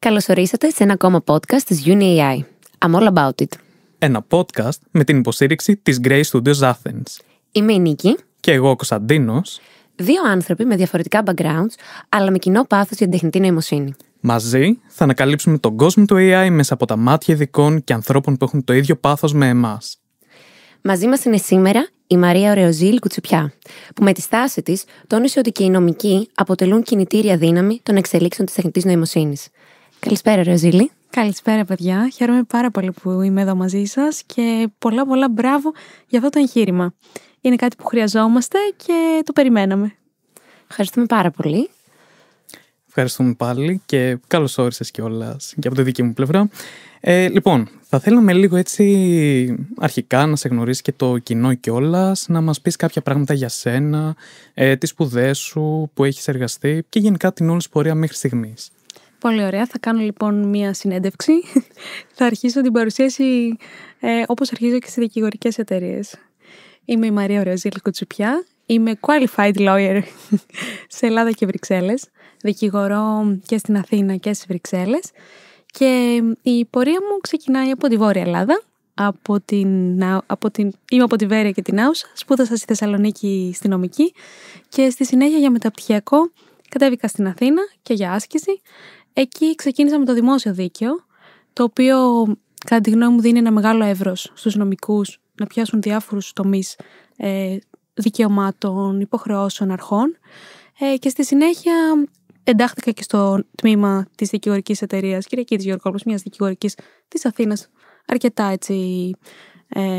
Καλώς ορίσατε σε ένα ακόμα podcast της UniAI. I'm all about it. Ένα podcast με την υποστήριξη της Grey Studios Athens. Είμαι η Νίκη. Και εγώ ο Κωνσταντίνος. Δύο άνθρωποι με διαφορετικά backgrounds, αλλά με κοινό πάθος για την τεχνητή νοημοσύνη. Μαζί θα ανακαλύψουμε τον κόσμο του AI μέσα από τα μάτια ειδικών και ανθρώπων που έχουν το ίδιο πάθος με εμάς. Μαζί μας είναι σήμερα η Μαρία Ωρεοζήλ Κουτσουπιά, που με τη στάση της τόνισε ότι και οι νομικοί αποτελούν κινητήρια δύναμη των εξελίξεων της τεχνητής νοημοσύνης. Καλησπέρα, Ωρεοζήλη. Καλησπέρα, παιδιά. Χαίρομαι πάρα πολύ που είμαι εδώ μαζί σας και πολλά μπράβο για αυτό το εγχείρημα. Είναι κάτι που χρειαζόμαστε και το περιμέναμε. Ευχαριστούμε πάρα πολύ. Ευχαριστούμε πάλι και καλώς όρισες κιόλας και από τη δική μου πλευρά. Λοιπόν, θα θέλαμε λίγο έτσι αρχικά να σε γνωρίσει και το κοινό κιόλας, να μας πεις κάποια πράγματα για σένα, τις σπουδές σου, που έχεις εργαστεί και γενικά την όλη πορεία μέχρι στιγμής. Πολύ ωραία. Θα κάνω λοιπόν μία συνέντευξη. Θα αρχίσω την παρουσίαση όπως αρχίζω και στις δικηγορικές εταιρείες. Είμαι η Μαρία Ωρεοζήλ Κουτσουπιά. Είμαι qualified lawyer σε Ελλάδα και Βρυξέλλες. Δικηγορώ και στην Αθήνα και στις Βρυξέλλες. Και η πορεία μου ξεκινάει από τη Βόρεια Ελλάδα. Είμαι από τη Βέρεια και την Άουσα. Σπούδασα στη Θεσσαλονίκη στη νομική. Και στη συνέχεια για μεταπτυχιακό κατέβηκα στην Αθήνα και για άσκηση. Εκεί ξεκίνησα με το δημόσιο δίκαιο, το οποίο κατά τη γνώμη μου δίνει ένα μεγάλο εύρος στους νομικούς να πιάσουν διάφορους τομείς δικαιωμάτων, υποχρεώσεων, αρχών. Και στη συνέχεια εντάχθηκα και στο τμήμα της δικηγορικής εταιρείας Κυριακίδης Γεωργόπουλος, μιας δικηγορικής της Αθήνας, αρκετά έτσι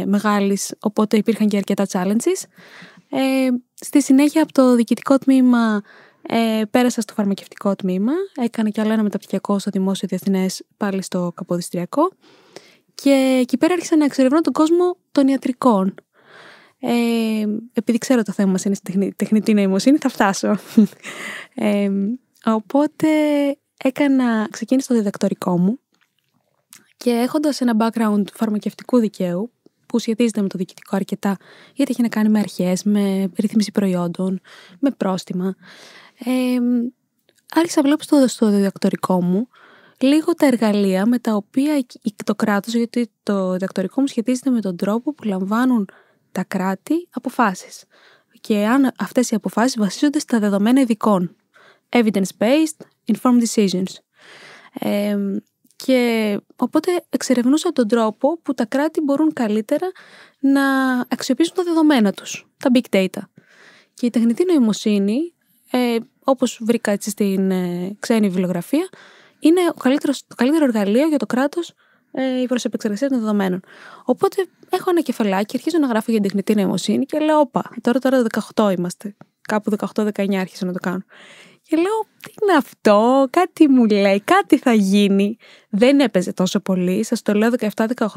μεγάλης, οπότε υπήρχαν και αρκετά challenges. Στη συνέχεια από το διοικητικό τμήμα πέρασα στο φαρμακευτικό τμήμα, έκανα κι άλλο ένα μεταπτυχιακό στο δημόσιο διεθνές, πάλι στο Καποδιστριακό, και εκεί πέρα άρχισα να εξερευνώ τον κόσμο των ιατρικών. Επειδή ξέρω το θέμα μας είναι στην τεχνητή νοημοσύνη, θα φτάσω. Οπότε ξεκίνησα το διδακτορικό μου και έχοντας ένα background φαρμακευτικού δικαίου που σχετίζεται με το διοικητικό αρκετά, γιατί έχει να κάνει με αρχές, με ρύθμιση προϊόντων, με πρόστιμα, άρχισα βλέπω στο διδακτορικό μου λίγο τα εργαλεία με τα οποία το κράτος, γιατί το διδακτορικό μου σχετίζεται με τον τρόπο που λαμβάνουν τα κράτη αποφάσεις και αν αυτές οι αποφάσεις βασίζονται στα δεδομένα ειδικών. Evidence-based, informed decisions. Και οπότε εξερευνούσα τον τρόπο που τα κράτη μπορούν καλύτερα να αξιοποιήσουν τα δεδομένα τους, τα big data. Και η τεχνητή νοημοσύνη, όπως βρήκα έτσι στην ξένη βιβλιογραφία, είναι το καλύτερο εργαλείο για το κράτος προς επεξεργασία των δεδομένων. Οπότε έχω ένα κεφαλάκι, αρχίζω να γράφω για την τεχνητή νοημοσύνη και λέω, τώρα 18 είμαστε. Κάπου 18-19 άρχισα να το κάνω. Και λέω, τι είναι αυτό, κάτι μου λέει, κάτι θα γίνει. Δεν έπαιζε τόσο πολύ, σας το λέω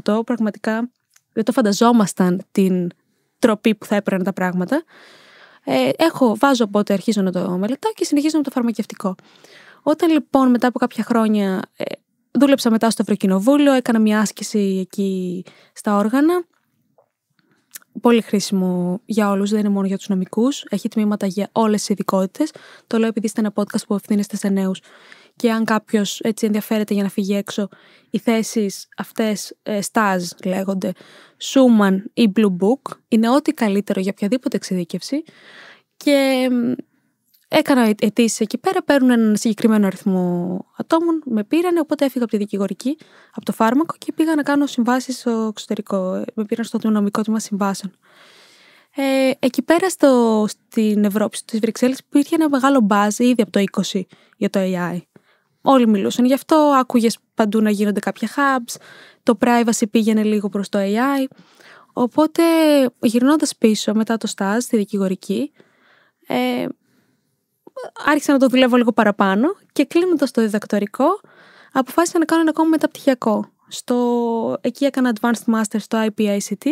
17-18, πραγματικά δεν το φανταζόμασταν την τροπή που θα έπαιρναν τα πράγματα. Βάζω οπότε αρχίζω να το μελετάω και συνεχίζω με το φαρμακευτικό. Όταν λοιπόν μετά από κάποια χρόνια δούλεψα μετά στο Ευρωκοινοβούλιο, έκανα μια άσκηση εκεί στα όργανα. Πολύ χρήσιμο για όλους, δεν είναι μόνο για τους νομικούς. Έχει τμήματα για όλες τις ειδικότητες. Το λέω επειδή είστε ένα podcast που ευθύνεστε σε νέους. Και αν κάποιος έτσι ενδιαφέρεται για να φύγει έξω, οι θέσεις αυτές, stage λέγονται, Schumann ή Blue Book, είναι ό,τι καλύτερο για οποιαδήποτε εξειδίκευση. Και έκανα αιτήσεις εκεί πέρα, παίρνουν έναν συγκεκριμένο αριθμό ατόμων, με πήρανε, οπότε έφυγα από τη δικηγορική, από το φάρμακο και πήγα να κάνω συμβάσεις στο εξωτερικό. Με πήραν στο νομικό τμήμα συμβάσεων. Εκεί πέρα στην Ευρώπη, στις Βρυξέλλες, υπήρχε ένα μεγάλο buzz ήδη από το 20 για το AI. Όλοι μιλούσαν γι' αυτό, άκουγες παντού να γίνονται κάποια hubs, το privacy πήγαινε λίγο προς το AI. Οπότε γυρνώντας πίσω μετά το stage στη δικηγορική, άρχισα να το δουλεύω λίγο παραπάνω και κλείνοντας το διδακτορικό αποφάσισα να κάνω ένα ακόμα μεταπτυχιακό. Εκεί έκανα Advanced Master στο IPICT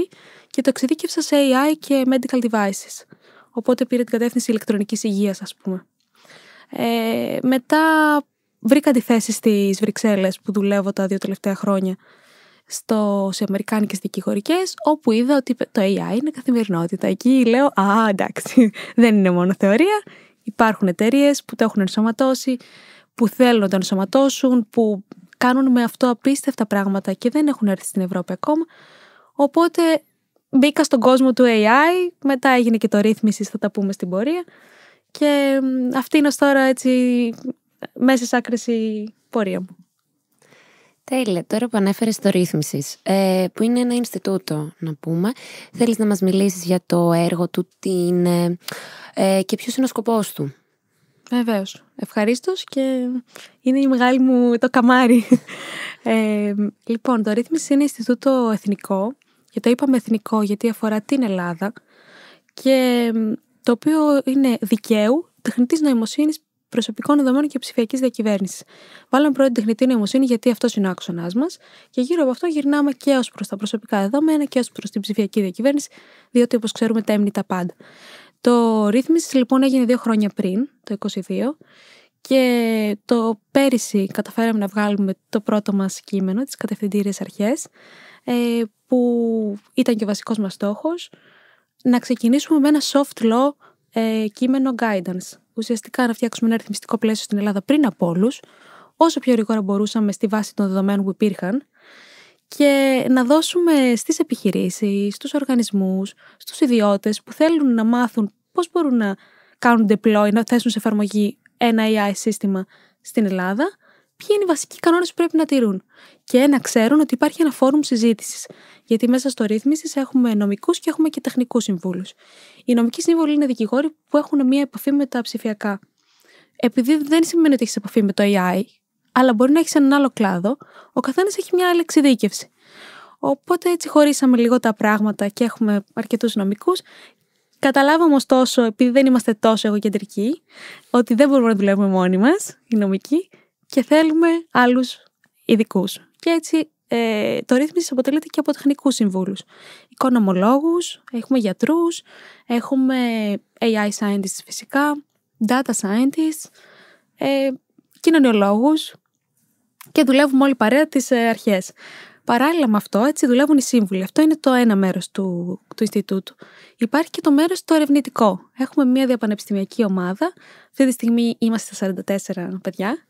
και το εξειδίκευσα σε AI και Medical Devices. Οπότε πήρε την κατεύθυνση ηλεκτρονικής υγείας, ας πούμε. Μετά βρήκα τη θέση στις Βρυξέλλες που δουλεύω τα 2 τελευταία χρόνια σε αμερικάνικες δικηγορικές, όπου είδα ότι το AI είναι καθημερινότητα. Εκεί λέω, εντάξει, δεν είναι μόνο θεωρία. Υπάρχουν εταιρείες που το έχουν ενσωματώσει, που θέλουν να το ενσωματώσουν, που κάνουν με αυτό απίστευτα πράγματα και δεν έχουν έρθει στην Ευρώπη ακόμα. Οπότε μπήκα στον κόσμο του AI, μετά έγινε και το ρύθμισης, θα τα πούμε στην πορεία. Και αυτή είναι ως τώρα έτσι μέσα σε άκρηση η πορεία μου. Τέλεια. Τώρα που ανέφερες το ρύθμισης, που είναι ένα Ινστιτούτο, να πούμε, θέλεις να μας μιλήσεις για το έργο του, τι είναι και ποιος είναι ο σκοπός του? Βεβαίως. Ευχαρίστως και είναι η μεγάλη μου το καμάρι. Λοιπόν, το ρύθμιση είναι Ινστιτούτο εθνικό, και το είπαμε εθνικό γιατί αφορά την Ελλάδα, και το οποίο είναι δικαίου, τεχνητής νοημοσύνης, προσωπικών δεδομένων και ψηφιακής διακυβέρνησης. Βάλαμε πρώτη τεχνητή νοημοσύνη γιατί αυτός είναι ο άξονας μας, και γύρω από αυτό γυρνάμε και ως προς τα προσωπικά δεδομένα και ως προς την ψηφιακή διακυβέρνηση, διότι όπως ξέρουμε τέμνει τα πάντα. Το ρύθμιση λοιπόν έγινε 2 χρόνια πριν, το 2022, και το πέρυσι καταφέραμε να βγάλουμε το πρώτο μας κείμενο, τις κατευθυντήριες αρχές, που ήταν και ο βασικός μας στόχος, να ξεκινήσουμε με ένα soft law κείμενο guidance. Ουσιαστικά να φτιάξουμε ένα ρυθμιστικό πλαίσιο στην Ελλάδα πριν από όλους, όσο πιο γρήγορα μπορούσαμε στη βάση των δεδομένων που υπήρχαν, και να δώσουμε στις επιχειρήσεις, στους οργανισμούς, στους ιδιώτες που θέλουν να μάθουν πώς μπορούν να κάνουν deploy, να θέσουν σε εφαρμογή ένα AI σύστημα στην Ελλάδα, ποιοι είναι οι βασικοί κανόνες που πρέπει να τηρούν. Και να ξέρουν ότι υπάρχει ένα φόρουμ συζήτησης. Γιατί μέσα στο ρύθμισης έχουμε νομικούς και έχουμε και τεχνικούς συμβούλους. Οι νομικοί σύμβουλοι είναι δικηγόροι που έχουν μία επαφή με τα ψηφιακά. Επειδή δεν σημαίνει ότι έχεις επαφή με το AI, αλλά μπορεί να έχεις έναν άλλο κλάδο, ο καθένας έχει μια άλλη εξειδίκευση. Οπότε έτσι χωρίσαμε λίγο τα πράγματα και έχουμε αρκετούς νομικούς. Καταλάβαμε ωστόσο, επειδή δεν είμαστε τόσο εγωκεντρικοί, ότι δεν μπορούμε να δουλεύουμε μόνοι μας, οι νομικοί, και θέλουμε άλλους ειδικούς. Και έτσι το ρύθμιση αποτελείται και από τεχνικούς συμβούλους. Οικονομολόγους, έχουμε γιατρούς, έχουμε AI scientists φυσικά, data scientists, κοινωνιολόγους, και δουλεύουμε όλοι παρέα τις αρχές. Παράλληλα με αυτό, έτσι δουλεύουν οι σύμβουλοι. Αυτό είναι το ένα μέρος του Ινστιτούτου. Υπάρχει και το μέρος το ερευνητικό. Έχουμε μια διαπανεπιστημιακή ομάδα. Αυτή τη στιγμή είμαστε 44 παιδιά.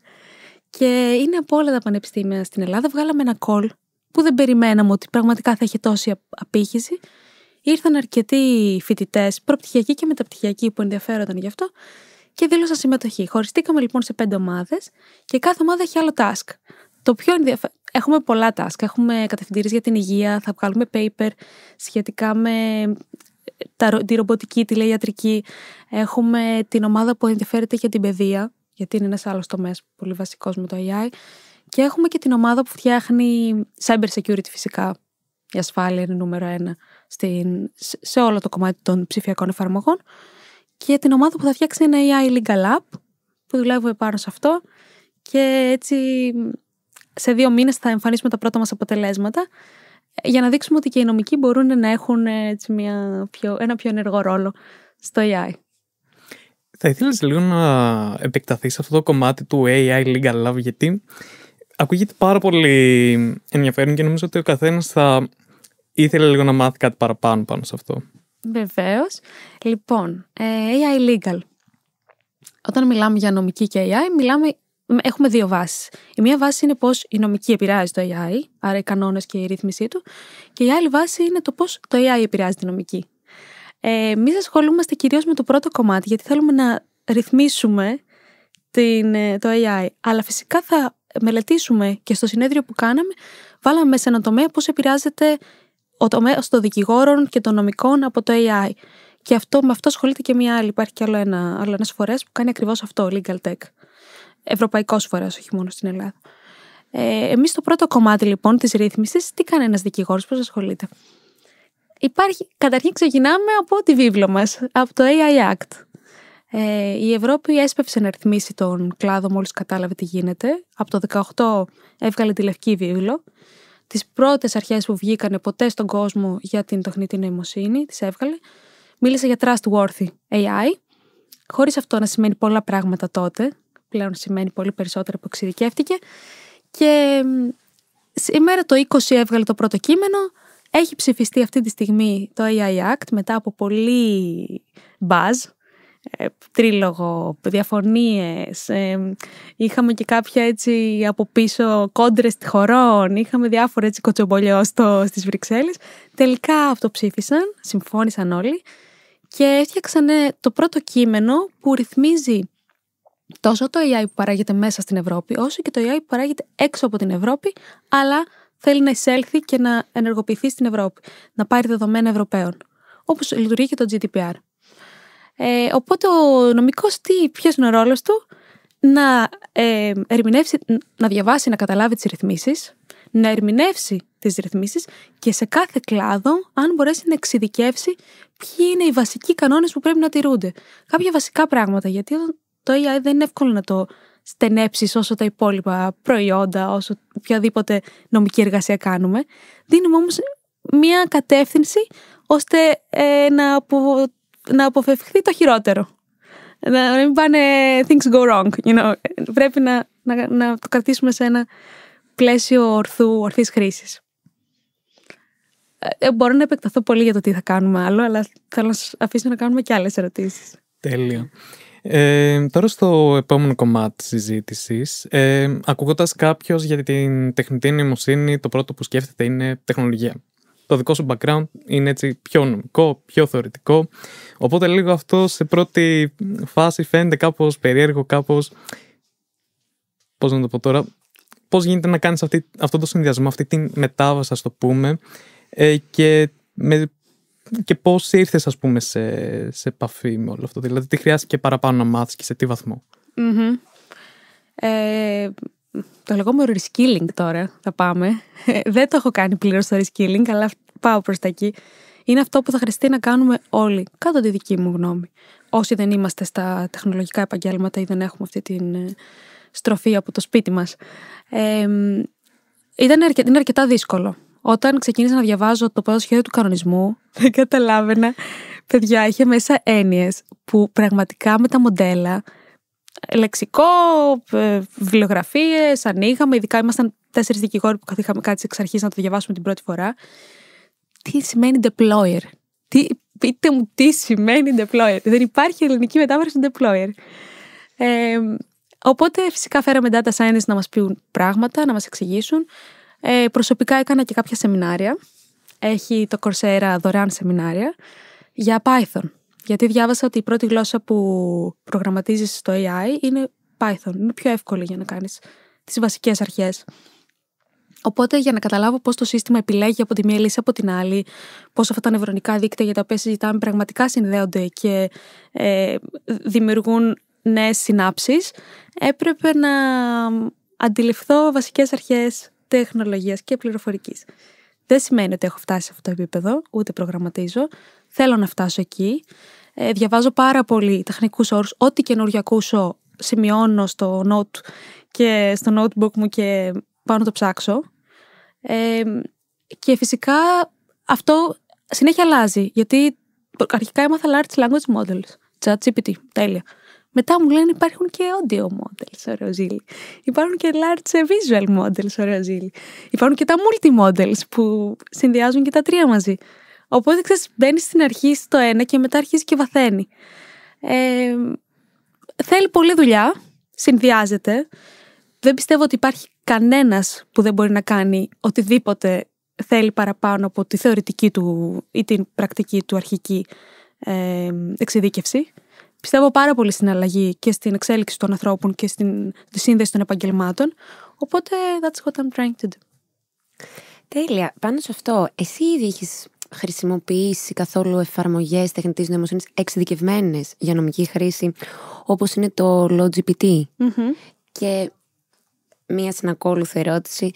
Και είναι από όλα τα πανεπιστήμια στην Ελλάδα. Βγάλαμε ένα call που δεν περιμέναμε ότι πραγματικά θα έχει τόση απήχηση. Ήρθαν αρκετοί φοιτητές, προπτυχιακοί και μεταπτυχιακοί, που ενδιαφέρονταν γι' αυτό και δήλωσαν συμμετοχή. Χωριστήκαμε λοιπόν σε 5 ομάδες και κάθε ομάδα έχει άλλο task. Το πιο ενδιαφέρον. Έχουμε πολλά task. Έχουμε κατευθυντήριες για την υγεία, θα βγάλουμε paper σχετικά με τη ρομποτική, τη ιατρική. Έχουμε την ομάδα που ενδιαφέρεται για την παιδεία, γιατί είναι ένας άλλος τομέας πολύ βασικός με το AI. Και έχουμε και την ομάδα που φτιάχνει cyber security φυσικά. Η ασφάλεια είναι νούμερο 1 σε όλο το κομμάτι των ψηφιακών εφαρμογών. Και την ομάδα που θα φτιάξει ένα AI Legal App, που δουλεύουμε πάνω σε αυτό. Και έτσι σε 2 μήνες θα εμφανίσουμε τα πρώτα μας αποτελέσματα, για να δείξουμε ότι και οι νομικοί μπορούν να έχουν έτσι ένα πιο ενεργό ρόλο στο AI. Θα ήθελες λίγο να επεκταθείς σε αυτό το κομμάτι του AI Legal Lab, γιατί ακούγεται πάρα πολύ ενδιαφέρον και νομίζω ότι ο καθένας θα ήθελε λίγο να μάθει κάτι παραπάνω πάνω σε αυτό. Βεβαίως. Λοιπόν, AI Legal. Όταν μιλάμε για νομική και AI, έχουμε 2 βάσεις. Η μία βάση είναι πώς η νομική επηρεάζει το AI, άρα οι κανόνες και η ρύθμισή του, και η άλλη βάση είναι το πώς το AI επηρεάζει τη νομική. Εμείς ασχολούμαστε κυρίως με το πρώτο κομμάτι, γιατί θέλουμε να ρυθμίσουμε το AI. Αλλά φυσικά θα μελετήσουμε, και στο συνέδριο που κάναμε, βάλαμε σε ένα τομέα πώς επηρεάζεται ο τομέας των δικηγόρων και των νομικών από το AI. Και με αυτό ασχολείται και μια άλλη. Υπάρχει και άλλο ένας φορέας που κάνει ακριβώς αυτό, Legal Tech. Ευρωπαϊκός φορέας, όχι μόνο στην Ελλάδα. Εμείς στο πρώτο κομμάτι λοιπόν της ρύθμισης, τι κάνει ένας δικηγόρος, πώς ασχολείται. Καταρχήν ξεκινάμε από τη βίβλο μας, από το AI Act. Η Ευρώπη έσπευσε να ρυθμίσει τον κλάδο μόλις κατάλαβε τι γίνεται. Από το 2018 έβγαλε τη Λευκή Βίβλο. Τις πρώτες αρχές που βγήκανε ποτέ στον κόσμο για την τεχνητή νοημοσύνη, τις έβγαλε. Μίλησε για trustworthy AI, χωρίς αυτό να σημαίνει πολλά πράγματα τότε. Πλέον σημαίνει πολύ περισσότερο που εξειδικεύτηκε. Και σήμερα το 20 έβγαλε το πρώτο κείμενο. Έχει ψηφιστεί αυτή τη στιγμή το AI Act μετά από πολύ buzz. τρίλογο, διαφωνίες, είχαμε και κάποια έτσι από πίσω κόντρες χωρών, είχαμε διάφορα έτσι κοτσομπολιό στις Βρυξέλλες. Τελικά αυτοψήφισαν, συμφώνησαν όλοι και έφτιαξαν το πρώτο κείμενο που ρυθμίζει τόσο το AI που παράγεται μέσα στην Ευρώπη, όσο και το AI που παράγεται έξω από την Ευρώπη, αλλά θέλει να εισέλθει και να ενεργοποιηθεί στην Ευρώπη, να πάρει δεδομένα Ευρωπαίων, όπως λειτουργεί και το GDPR. Οπότε ο νομικός ποιος είναι ο ρόλος του? Να ερμηνεύσει, να διαβάσει, να καταλάβει τις ρυθμίσεις, να ερμηνεύσει τις ρυθμίσεις και σε κάθε κλάδο, αν μπορέσει να εξειδικεύσει ποιοι είναι οι βασικοί κανόνες που πρέπει να τηρούνται. Κάποια βασικά πράγματα, γιατί το AI δεν είναι εύκολο να το στενέψεις όσο τα υπόλοιπα προϊόντα, όσο οποιαδήποτε νομική εργασία κάνουμε. Δίνουμε όμως μία κατεύθυνση ώστε να αποφευχθεί το χειρότερο. Να μην πάνε things go wrong. Πρέπει να το κρατήσουμε σε ένα πλαίσιο ορθής χρήσης. Μπορώ να επεκταθώ πολύ για το τι θα κάνουμε άλλο, αλλά θέλω να σας αφήσω να κάνουμε και άλλες ερωτήσεις. Τέλεια. Τώρα στο επόμενο κομμάτι της συζήτησης, ακούγοντας κάποιος για την τεχνητή νοημοσύνη, το πρώτο που σκέφτεται είναι τεχνολογία. Το δικό σου background είναι έτσι πιο νομικό, πιο θεωρητικό, οπότε λίγο αυτό σε πρώτη φάση φαίνεται κάπως περίεργο, κάπως, πώς να το πω τώρα, πώς γίνεται να κάνεις αυτό το συνδυασμό, αυτή τη μετάβαση, ας το πούμε, και πώς ήρθες, ας πούμε, σε επαφή με όλο αυτό, δηλαδή τι χρειάστηκε παραπάνω να μάθεις και σε τι βαθμό. Το λεγόμενο reskilling τώρα θα πάμε. Δεν το έχω κάνει πλήρως το reskilling, αλλά πάω προς τα εκεί. Είναι αυτό που θα χρειαστεί να κάνουμε όλοι, κατά τη δική μου γνώμη. Όσοι δεν είμαστε στα τεχνολογικά επαγγέλματα ή δεν έχουμε αυτή την στροφή από το σπίτι μας. Είναι αρκετά δύσκολο. Όταν ξεκίνησα να διαβάζω το πρώτο σχέδιο του κανονισμού, δεν καταλάβαινα, παιδιά, είχε μέσα έννοιες που πραγματικά με τα μοντέλα, λεξικό, βιβλιογραφίες, ανοίγαμε, ειδικά ήμασταν 4 δικηγόροι που είχαμε κάτσει εξ αρχής να το διαβάσουμε την πρώτη φορά. Τι σημαίνει deployer? Πείτε μου τι σημαίνει deployer. Δεν υπάρχει ελληνική μετάφραση του deployer. Οπότε φυσικά φέραμε data scientists να μας πούν πράγματα, να μας εξηγήσουν. Προσωπικά έκανα και κάποια σεμινάρια. Έχει το Coursera δωρεάν σεμινάρια για Python. Γιατί διάβασα ότι η πρώτη γλώσσα που προγραμματίζεις στο AI είναι Python. Είναι πιο εύκολη για να κάνεις τις βασικές αρχές. Οπότε για να καταλάβω πώς το σύστημα επιλέγει από τη μία λύση από την άλλη, πώς αυτά τα νευρονικά δίκτυα για τα οποία συζητάμε πραγματικά συνδέονται και δημιουργούν νέες συνάψεις, έπρεπε να αντιληφθώ βασικές αρχές τεχνολογίας και πληροφορικής. Δεν σημαίνει ότι έχω φτάσει σε αυτό το επίπεδο, ούτε προγραμματίζω. Θέλω να φτάσω εκεί. Διαβάζω πάρα πολύ τεχνικούς όρους. Ό,τι καινούργιο ακούσω, σημειώνω στο note και στο notebook μου και πάω να το ψάξω. Και φυσικά αυτό συνέχεια αλλάζει. Γιατί αρχικά έμαθα large language models. ChatGPT, τέλεια. Μετά μου λένε υπάρχουν και audio models, ωραίο ζήλι. Υπάρχουν και large visual models, ωραίο ζήλι. Υπάρχουν και τα multi-models που συνδυάζουν και τα τρία μαζί. Οπότε ξέρεις, μπαίνεις στην αρχή στο ένα και μετά αρχίζει και βαθαίνει. Θέλει πολλή δουλειά, συνδυάζεται. Δεν πιστεύω ότι υπάρχει κανένας που δεν μπορεί να κάνει οτιδήποτε θέλει παραπάνω από τη θεωρητική του ή την πρακτική του αρχική εξειδίκευση. Πιστεύω πάρα πολύ στην αλλαγή και στην εξέλιξη των ανθρώπων και στη σύνδεση των επαγγελμάτων. Οπότε, that's what I'm trying to do. Τέλεια. Πάνω σε αυτό, εσύ ήδη έχεις χρησιμοποιήσει καθόλου εφαρμογές τεχνητής νοημοσύνης εξειδικευμένες για νομική χρήση, όπως είναι το LogGPT? Mm-hmm. Και μία συνακόλουθη ερώτηση.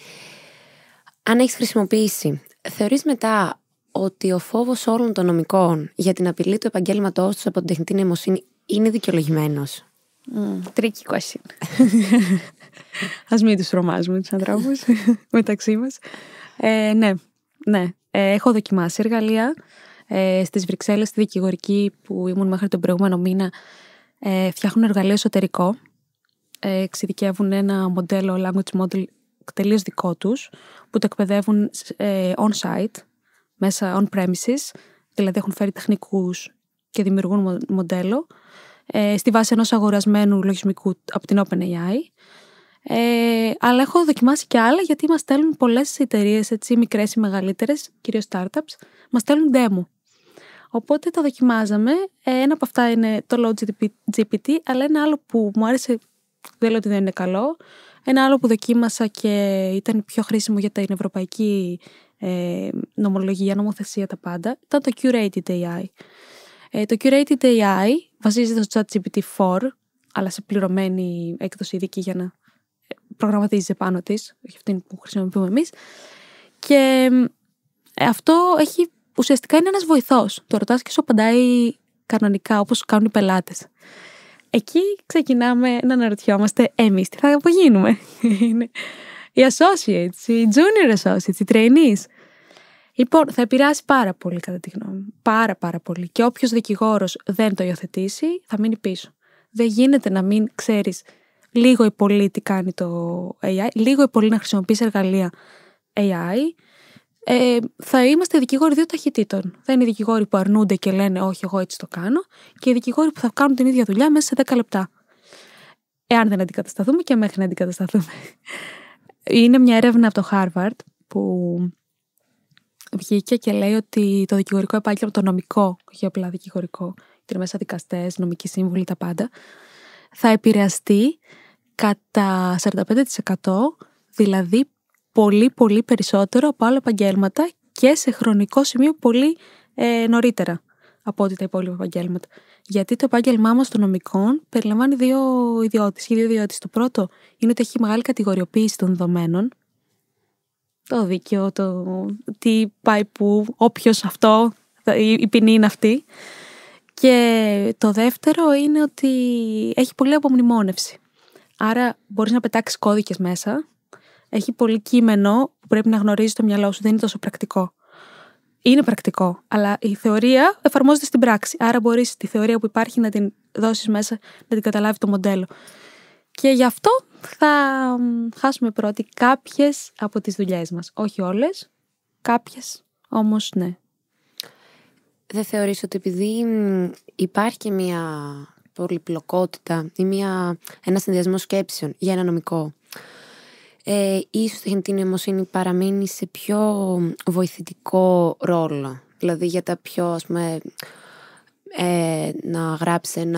Αν έχεις χρησιμοποιήσει, θεωρείς μετά ότι ο φόβος όλων των νομικών για την απειλή του επαγγέλματός τους από την τεχνητή νοημοσύνη είναι δικαιολογημένος? Tricky question. Ας μην τους τρομάζουμε τους ανθρώπους μεταξύ μας. Ναι. Έχω δοκιμάσει εργαλεία. Στις Βρυξέλλες, στη δικηγορική που ήμουν μέχρι τον προηγούμενο μήνα, φτιάχνουν εργαλείο εσωτερικό. Εξειδικεύουν ένα μοντέλο, language model τελείως δικό τους, που το εκπαιδεύουν on-site, μέσα on-premises, δηλαδή έχουν φέρει τεχνικούς και δημιουργούν μοντέλο. στη βάση ενός αγορασμένου λογισμικού από την OpenAI. Αλλά έχω δοκιμάσει και άλλα, γιατί μας στέλνουν πολλές εταιρείες, έτσι, μικρές ή μεγαλύτερες, κυρίως startups, μας στέλνουν demo. Οπότε τα δοκιμάζαμε. Ένα από αυτά είναι το LoadGPT, αλλά ένα άλλο που μου άρεσε, δεν λέω ότι δεν είναι καλό, ένα άλλο που δοκίμασα και ήταν πιο χρήσιμο για την ευρωπαϊκή νομολογία, νομοθεσία, τα πάντα, ήταν το Curated AI. Το Curated AI βασίζεται στο ChatGPT-4, αλλά σε πληρωμένη έκδοση ειδική για να προγραμματίζει πάνω της, όχι αυτή που χρησιμοποιούμε εμείς. Και αυτό ουσιαστικά είναι ένας βοηθός. Το ρωτάς και σου απαντάει κανονικά, όπως κάνουν οι πελάτες. Εκεί ξεκινάμε να αναρωτιόμαστε εμείς τι θα απογίνουμε. Οι associates, οι junior associates, οι trainees. Λοιπόν, θα επηρεάσει πάρα πολύ, κατά τη γνώμη μου. Πάρα πολύ. Και όποιος δικηγόρος δεν το υιοθετήσει, θα μείνει πίσω. Δεν γίνεται να μην ξέρεις λίγο ή πολύ τι κάνει το AI, λίγο ή πολύ να χρησιμοποιείς εργαλεία AI. Θα είμαστε δικηγόροι δύο ταχυτήτων. Θα είναι οι δικηγόροι που αρνούνται και λένε όχι, εγώ έτσι το κάνω, και οι δικηγόροι που θα κάνουν την ίδια δουλειά μέσα σε 10 λεπτά. Εάν δεν αντικατασταθούμε και μέχρι να αντικατασταθούμε. Είναι μια έρευνα από το Harvard που βγήκε και λέει ότι το δικηγορικό επάγγελμα, το νομικό, όχι απλά δικηγορικό, είναι μέσα δικαστές, νομικοί σύμβουλοι, τα πάντα, θα επηρεαστεί κατά 45%, δηλαδή πολύ περισσότερο από άλλα επαγγέλματα και σε χρονικό σημείο πολύ νωρίτερα από ό,τι τα υπόλοιπα επαγγέλματα. Γιατί το επάγγελμά μας των νομικών περιλαμβάνει δύο ιδιότητες. Το πρώτο είναι ότι έχει μεγάλη κατηγοριοποίηση των δεδομένων. Το δίκαιο, το τι πάει που, όποιος αυτό, η ποινή είναι αυτή. Και το δεύτερο είναι ότι έχει πολλή απομνημόνευση. Άρα μπορείς να πετάξεις κώδικες μέσα. Έχει πολύ κείμενο που πρέπει να γνωρίζεις το μυαλό σου, δεν είναι τόσο πρακτικό. Είναι πρακτικό, αλλά η θεωρία εφαρμόζεται στην πράξη. Άρα μπορείς τη θεωρία που υπάρχει να την δώσεις μέσα, να την καταλάβει το μοντέλο. Και γι' αυτό θα χάσουμε πρώτοι κάποιες από τις δουλειές μας. Όχι όλες, κάποιες όμως ναι. Δεν θεωρείς ότι επειδή υπάρχει και μια πολυπλοκότητα ή ένα συνδυασμό σκέψεων για ένα νομικό, ίσως η τεχνητή νοημοσύνη παραμείνει σε πιο βοηθητικό ρόλο? Δηλαδή για τα πιο, ας πούμε, να γράψει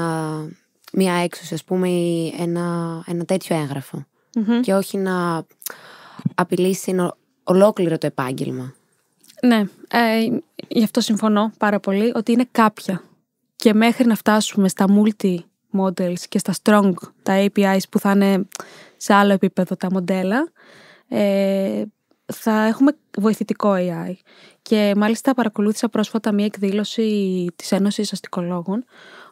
μία έξωση, ας πούμε, ή ένα τέτοιο έγγραφο. Και όχι να απειλήσει ολόκληρο το επάγγελμα. Ναι, γι' αυτό συμφωνώ πάρα πολύ ότι είναι κάποια. Και μέχρι να φτάσουμε στα multi-models και στα strong, τα APIs που θα είναι σε άλλο επίπεδο τα μοντέλα, θα έχουμε βοηθητικό AI. Και μάλιστα παρακολούθησα πρόσφατα μία εκδήλωση της Ένωσης Αστικολόγων,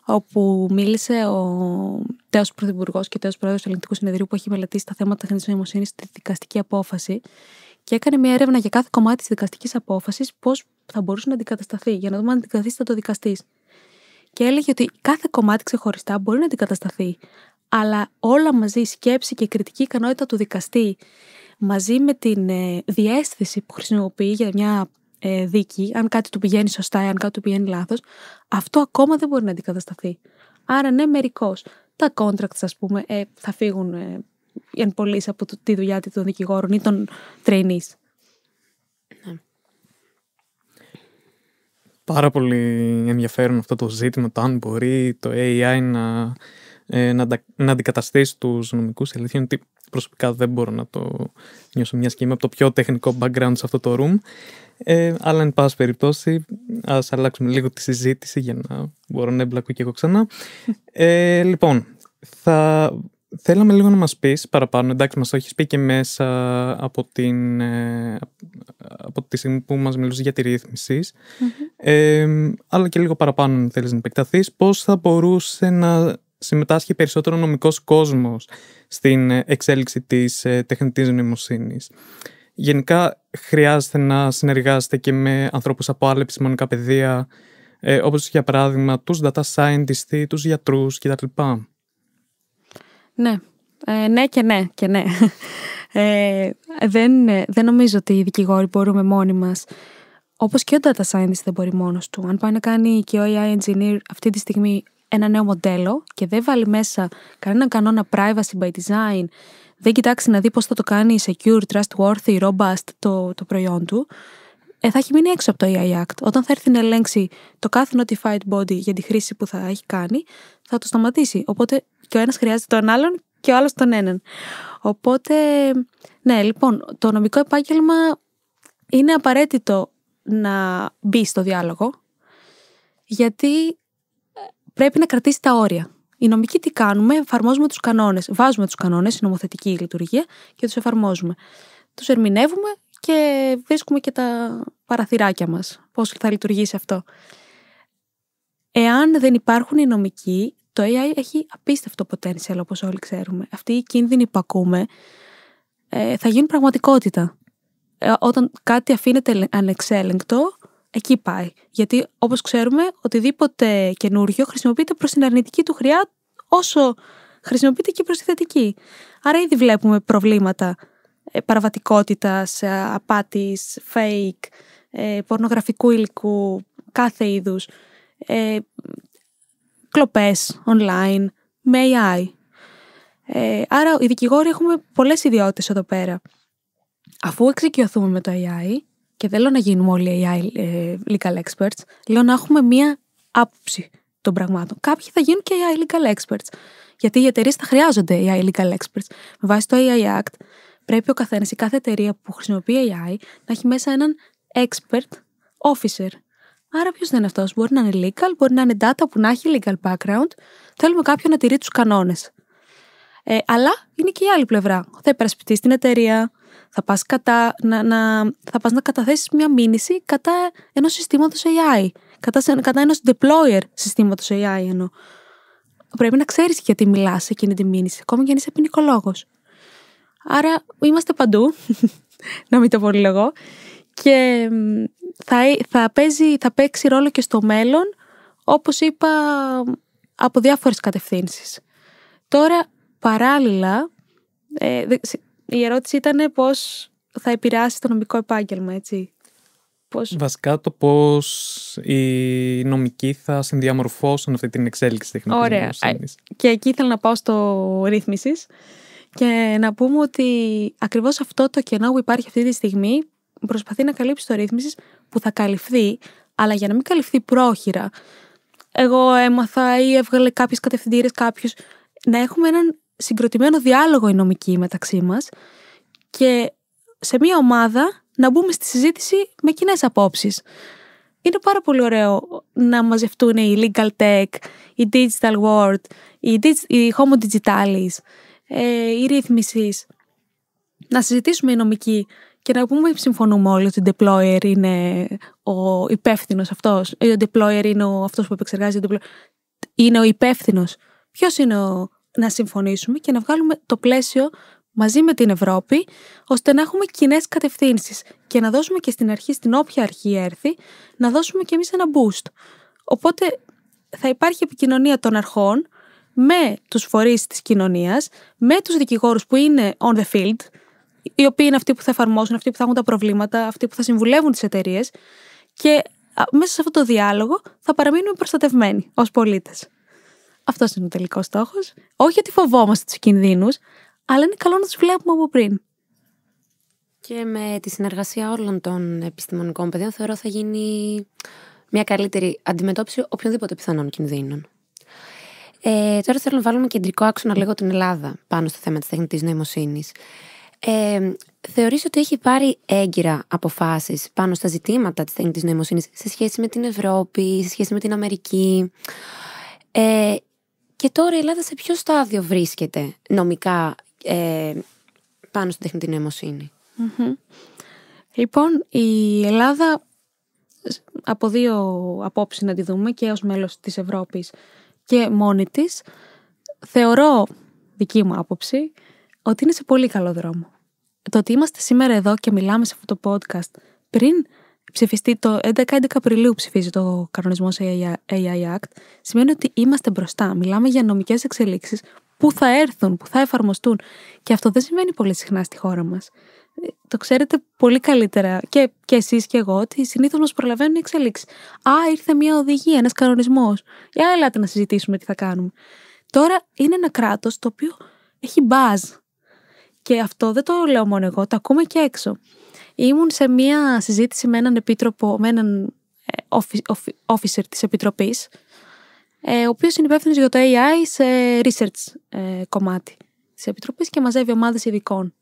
όπου μίλησε ο τέος Πρωθυπουργός και τέος Πρόεδρος του Ελληνικού Συνεδρίου που έχει μελετήσει τα θέματα τεχνητής νοημοσύνης στη δικαστική απόφαση, και έκανε μια έρευνα για κάθε κομμάτι της δικαστικής απόφασης πώς θα μπορούσε να αντικατασταθεί, για να δούμε αν αντικαθίσταται το δικαστής. Και έλεγε ότι κάθε κομμάτι ξεχωριστά μπορεί να αντικατασταθεί, αλλά όλα μαζί, η σκέψη και η κριτική ικανότητα του δικαστή, μαζί με την διαίσθηση που χρησιμοποιεί για μια δίκη, αν κάτι του πηγαίνει σωστά ή αν κάτι του πηγαίνει λάθος, αυτό ακόμα δεν μπορεί να αντικατασταθεί. Άρα ναι, μερικώς. Τα contracts, ας πούμε, θα φύγουν εν πωλής από τη δουλειά των δικηγόρων ή των trainees. Πάρα πολύ ενδιαφέρον αυτό το ζήτημα, το αν μπορεί το AI να αντικαταστήσει τους νομικούς. Η αλήθεια είναι ότι προσωπικά δεν μπορώ να το νιώσω, μιας και είμαι από το πιο τεχνικό background σε αυτό το room. Αλλά εν πάση περιπτώσει, ας αλλάξουμε λίγο τη συζήτηση για να μπορώ να εμπλακώ και εγώ ξανά. Λοιπόν, θέλαμε λίγο να μας πεις παραπάνω, εντάξει μας το έχεις πει και μέσα από τη στιγμή που μας μιλούσε για τη ρύθμιση, αλλά και λίγο παραπάνω αν θέλεις να επεκταθείς, πώς θα μπορούσε να συμμετάσχει περισσότερο ο νομικός κόσμος στην εξέλιξη της τεχνητής νοημοσύνης. Γενικά χρειάζεται να συνεργάζεται και με ανθρώπους από άλλα επιστημονικά πεδία, όπως για παράδειγμα τους data scientists, τους γιατρούς κτλ. Ναι. Ναι και ναι και ναι. Δεν νομίζω ότι οι δικηγόροι μπορούμε μόνοι μας. Όπως και ο data scientist δεν μπορεί μόνος του. Αν πάει να κάνει και ο AI engineer αυτή τη στιγμή ένα νέο μοντέλο και δεν βάλει μέσα κανέναν κανόνα privacy by design, δεν κοιτάξει να δει πώς θα το κάνει secure, trustworthy, robust το προϊόν του, θα έχει μείνει έξω από το AI Act. Όταν θα έρθει να ελέγξει το κάθε notified body για τη χρήση που θα έχει κάνει, θα το σταματήσει. Οπότε και ο ένας χρειάζεται τον άλλον και ο άλλος τον έναν. Οπότε, ναι, λοιπόν, το νομικό επάγγελμα είναι απαραίτητο να μπει στο διάλογο, γιατί πρέπει να κρατήσει τα όρια. Οι νομικοί τι κάνουμε? Εφαρμόζουμε τους κανόνες. Βάζουμε τους κανόνες, η νομοθετική λειτουργία, και τους εφαρμόζουμε. Τους ερμηνεύουμε και βρίσκουμε και τα παραθυράκια μας. Πώς θα λειτουργήσει αυτό. Εάν δεν υπάρχουν οι νομικοί, το AI έχει απίστευτο potential, όπως όλοι ξέρουμε. Αυτοί οι κίνδυνοι που ακούμε θα γίνουν πραγματικότητα. Όταν κάτι αφήνεται ανεξέλεγκτο, εκεί πάει. Γιατί, όπως ξέρουμε, οτιδήποτε καινούριο χρησιμοποιείται προς την αρνητική του χρειά, όσο χρησιμοποιείται και προς τη θετική. Άρα ήδη βλέπουμε προβλήματα παραβατικότητας, απάτης, fake, πορνογραφικού υλικού, κάθε είδους, κλοπές online, με AI. Άρα οι δικηγόροι έχουμε πολλές ιδιότητες εδώ πέρα. Αφού εξοικειωθούμε με το AI, και δεν λέω να γίνουμε όλοι AI legal experts, λέω να έχουμε μία άποψη των πραγμάτων. Κάποιοι θα γίνουν και AI legal experts, γιατί οι εταιρείες θα χρειάζονται AI legal experts. Με βάση το AI Act, πρέπει ο καθένας, η κάθε εταιρεία που χρησιμοποιεί AI, να έχει μέσα έναν expert officer. Άρα ποιος θα είναι αυτός? Μπορεί να είναι legal, μπορεί να είναι data που να έχει legal background. Θέλουμε κάποιον να τηρεί τους κανόνες. Αλλά είναι και η άλλη πλευρά. Θα υπερασπιστείς την εταιρεία, θα πας να καταθέσεις μια μήνυση κατά ενός συστήματος AI, κατά ενός deployer συστήματος AI εννοώ. Πρέπει να ξέρεις γιατί μιλάς εκείνη τη μήνυση, ακόμα και αν είσαι ποινικολόγος. Άρα είμαστε παντού, να μην το πολυλογώ, και θα παίξει ρόλο και στο μέλλον, όπως είπα, από διάφορες κατευθύνσεις. Τώρα, παράλληλα, η ερώτηση ήταν πώς θα επηρεάσει το νομικό επάγγελμα, έτσι. Βασικά το πώς οι νομικοί θα συνδιαμορφώσουν αυτή την εξέλιξη τεχνητής νοημοσύνης. Και εκεί ήθελα να πάω στο ρύθμισης και να πούμε ότι ακριβώς αυτό το κενό που υπάρχει αυτή τη στιγμή προσπαθεί να καλύψει το ρύθμισης, που θα καλυφθεί, αλλά για να μην καλυφθεί πρόχειρα. Εγώ έμαθα ή έβγαλε κάποιες κατευθυντήρες κάποιους, να έχουμε έναν συγκροτημένο διάλογο οι νομικοί μεταξύ μας και σε μια ομάδα να μπούμε στη συζήτηση με κοινές απόψεις. Είναι πάρα πολύ ωραίο να μαζευτούν οι legal tech, η digital world, η homo digitalis, οι ρύθμισης, να συζητήσουμε οι νομικοί και να πούμε συμφωνούμε όλοι ότι ο deployer είναι ο υπεύθυνος αυτός, ή ο deployer είναι αυτός που επεξεργάζεται, είναι ο υπεύθυνος. Ποιος είναι να συμφωνήσουμε και να βγάλουμε το πλαίσιο μαζί με την Ευρώπη, ώστε να έχουμε κοινές κατευθύνσεις και να δώσουμε και στην αρχή, στην όποια αρχή έρθει, να δώσουμε και εμείς ένα boost. Οπότε θα υπάρχει επικοινωνία των αρχών με τους φορείς της κοινωνίας, με τους δικηγόρους που είναι on the field, οι οποίοι είναι αυτοί που θα εφαρμόσουν, αυτοί που θα έχουν τα προβλήματα, αυτοί που θα συμβουλεύουν τις εταιρείες, και μέσα σε αυτό το διάλογο θα παραμείνουμε προστατευμένοι ως πολίτες. Αυτός είναι ο τελικός στόχος. Όχι ότι φοβόμαστε τους κινδύνους, αλλά είναι καλό να τους βλέπουμε από πριν. Και με τη συνεργασία όλων των επιστημονικών πεδίων θεωρώ θα γίνει μια καλύτερη αντιμετώπιση οποιονδήποτε πιθανών κινδύνων. Τώρα θέλω να βάλουμε κεντρικό άξονα λίγο την Ελλάδα πάνω στο θέμα της τεχνητής νοημοσύνης. Θεωρείς ότι έχει πάρει έγκυρα αποφάσεις πάνω στα ζητήματα της τεχνητής νοημοσύνης σε σχέση με την Ευρώπη, σε σχέση με την Αμερική? Και τώρα η Ελλάδα σε ποιο στάδιο βρίσκεται νομικά πάνω στην τεχνητή νοημοσύνη? Λοιπόν, η Ελλάδα από δύο απόψεις να τη δούμε, και ως μέλος της Ευρώπης και μόνη της, θεωρώ, δική μου άποψη, ότι είναι σε πολύ καλό δρόμο. Το ότι είμαστε σήμερα εδώ και μιλάμε σε αυτό το podcast πριν ψηφιστεί το 11 Απριλίου, ψηφίζει το κανονισμός AI Act, σημαίνει ότι είμαστε μπροστά. Μιλάμε για νομικές εξελίξεις που θα έρθουν, που θα εφαρμοστούν, και αυτό δεν συμβαίνει πολύ συχνά στη χώρα μας. το ξέρετε πολύ καλύτερα και εσείς και εγώ, ότι συνήθως μας προλαβαίνουν οι εξελίξεις. Ήρθε μια οδηγία, ένας κανονισμός. Έλατε να συζητήσουμε τι θα κάνουμε. Τώρα είναι ένα κράτος το οποίο έχει μπάζ. Και αυτό δεν το λέω μόνο εγώ, το ακούμε και έξω. Ήμουν σε μια συζήτηση με έναν επίτροπο, με έναν officer της Επιτροπής, ο οποίος είναι υπεύθυνος για το AI σε research κομμάτι της Επιτροπής και μαζεύει ομάδες ειδικών.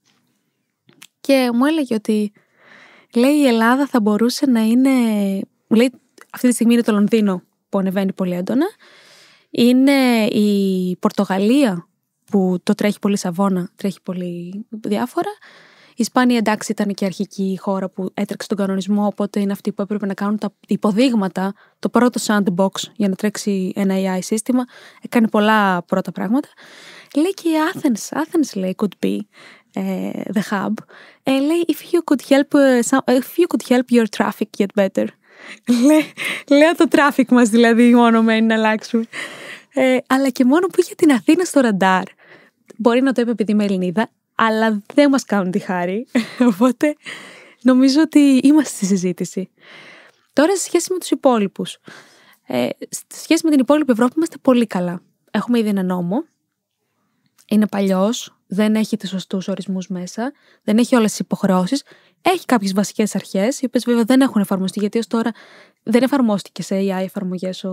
Και μου έλεγε ότι, λέει, η Ελλάδα θα μπορούσε να είναι, λέει, αυτή τη στιγμή είναι το Λονδίνο που ανεβαίνει πολύ έντονα, είναι η Πορτογαλία που το τρέχει πολύ σαβόνα, τρέχει πολύ διάφορα. Η Ισπανία, εντάξει, ήταν και αρχική χώρα που έτρεξε τον κανονισμό, οπότε είναι αυτοί που έπρεπε να κάνουν τα υποδείγματα, το πρώτο sandbox για να τρέξει ένα AI σύστημα. Έκανε πολλά πρώτα πράγματα. Λέει και η Athens λέει, could be the hub. Λέει, if you could help your traffic get better. Λέω το traffic μας δηλαδή μόνο μένει να αλλάξουμε. Αλλά και μόνο που είχε την Αθήνα στο ραντάρ. Μπορεί να το είπε επειδή είμαι Ελληνίδα, αλλά δεν μας κάνουν τη χάρη. Οπότε νομίζω ότι είμαστε στη συζήτηση. Τώρα, σε σχέση με τους υπόλοιπους. Σε σχέση με την υπόλοιπη Ευρώπη είμαστε πολύ καλά. Έχουμε ήδη ένα νόμο. Είναι παλιός, δεν έχει τους σωστούς ορισμούς μέσα, δεν έχει όλες τις υποχρεώσεις. Έχει κάποιες βασικές αρχές, οι οποίες βέβαια δεν έχουν εφαρμοστεί, γιατί ως τώρα δεν εφαρμόστηκε σε AI εφαρμογές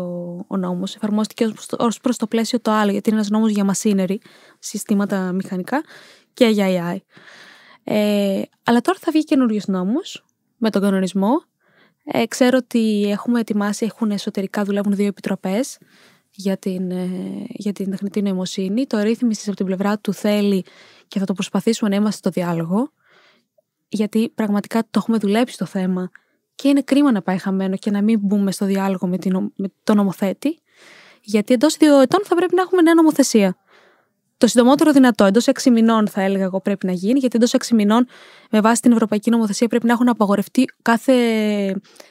ο νόμος. Εφαρμόστηκε ως προς το πλαίσιο το άλλο, γιατί είναι ένας νόμος για machinery, συστήματα μηχανικά, και για AI. Αλλά τώρα θα βγει καινούριος νόμος με τον κανονισμό. Ξέρω ότι έχουμε ετοιμάσει, εσωτερικά δουλεύουν 2 επιτροπές για την τεχνητή νοημοσύνη. Το ρύθμιση από την πλευρά του θέλει και θα το προσπαθήσουμε να είμαστε στο διάλογο, γιατί πραγματικά το έχουμε δουλέψει το θέμα και είναι κρίμα να πάει χαμένο και να μην μπούμε στο διάλογο με τον νομοθέτη, γιατί εντός 2 ετών θα πρέπει να έχουμε νέα νομοθεσία. Το συντομότερο δυνατό, εντός 6 μηνών θα έλεγα εγώ πρέπει να γίνει, γιατί εντός 6 μηνών με βάση την ευρωπαϊκή νομοθεσία πρέπει να έχουν απαγορευτεί κάθε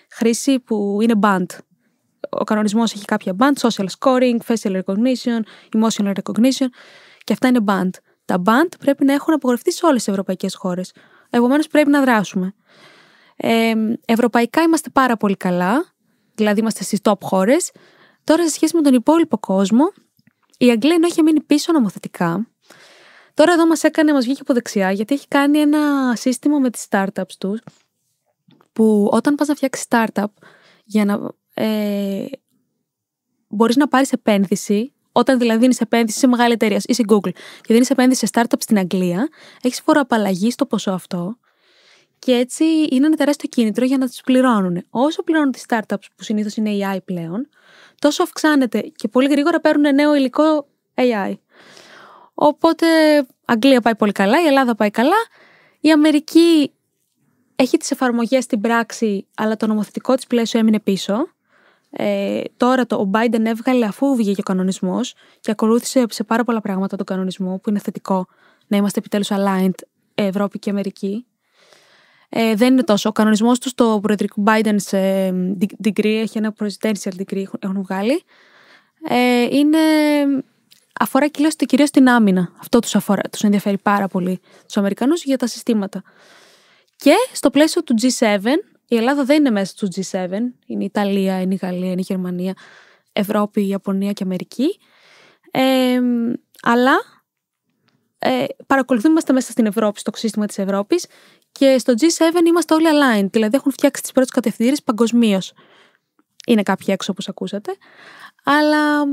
χρήση που είναι banned. Ο κανονισμός έχει κάποια banned, social scoring, facial recognition, emotional recognition, και αυτά είναι banned. Τα banned πρέπει να έχουν απαγορευτεί σε όλες τις ευρωπαϊκές χώρες. Επομένως πρέπει να δράσουμε. Ευρωπαϊκά είμαστε πάρα πολύ καλά, δηλαδή είμαστε στις top χώρες. Τώρα, σε σχέση με τον υπόλοιπο κόσμο, η Αγγλία ενώ είχε μείνει πίσω νομοθετικά, τώρα εδώ μας βγήκε από δεξιά, γιατί έχει κάνει ένα σύστημα με τις startups τους, που όταν πας να φτιάξεις startup, για να μπορείς να πάρεις επένδυση, όταν δηλαδή δίνεις επένδυση σε μεγάλη εταιρεία ή σε Google και δίνεις επένδυση σε startup στην Αγγλία, έχεις φοροαπαλλαγή στο ποσό αυτό και έτσι είναι ένα τεράστιο κίνητρο για να τους πληρώνουν. Όσο πληρώνουν τις startups που συνήθως είναι AI πλέον, τόσο αυξάνεται και πολύ γρήγορα παίρνουν νέο υλικό AI. Οπότε Αγγλία πάει πολύ καλά, η Ελλάδα πάει καλά, η Αμερική έχει τις εφαρμογές στην πράξη, αλλά το νομοθετικό της πλαίσιο έμεινε πίσω. Τώρα ο Biden έβγαλε, αφού βγήκε ο κανονισμός, και ακολούθησε σε πάρα πολλά πράγματα τον κανονισμό, που είναι θετικό να είμαστε επιτέλους aligned Ευρώπη και Αμερική. Δεν είναι τόσο. Ο κανονισμός του στο προεδρικό Biden σε degree, έχει ένα presidential degree, έχουν βγάλει. Αφορά κυρίως την άμυνα. Αυτό τους ενδιαφέρει πάρα πολύ τους Αμερικανούς για τα συστήματα. Και στο πλαίσιο του G7, η Ελλάδα δεν είναι μέσα του G7, είναι η Ιταλία, είναι η Γαλλία, είναι η Γερμανία, Ευρώπη, η Ιαπωνία και Αμερική. Αλλά παρακολουθούμε, είμαστε μέσα στην Ευρώπη, στο σύστημα της Ευρώπης, και στο G7 είμαστε όλοι aligned, δηλαδή έχουν φτιάξει τις πρώτες κατευθυντήρες παγκοσμίως. Είναι κάποιοι έξω όπως ακούσατε, αλλά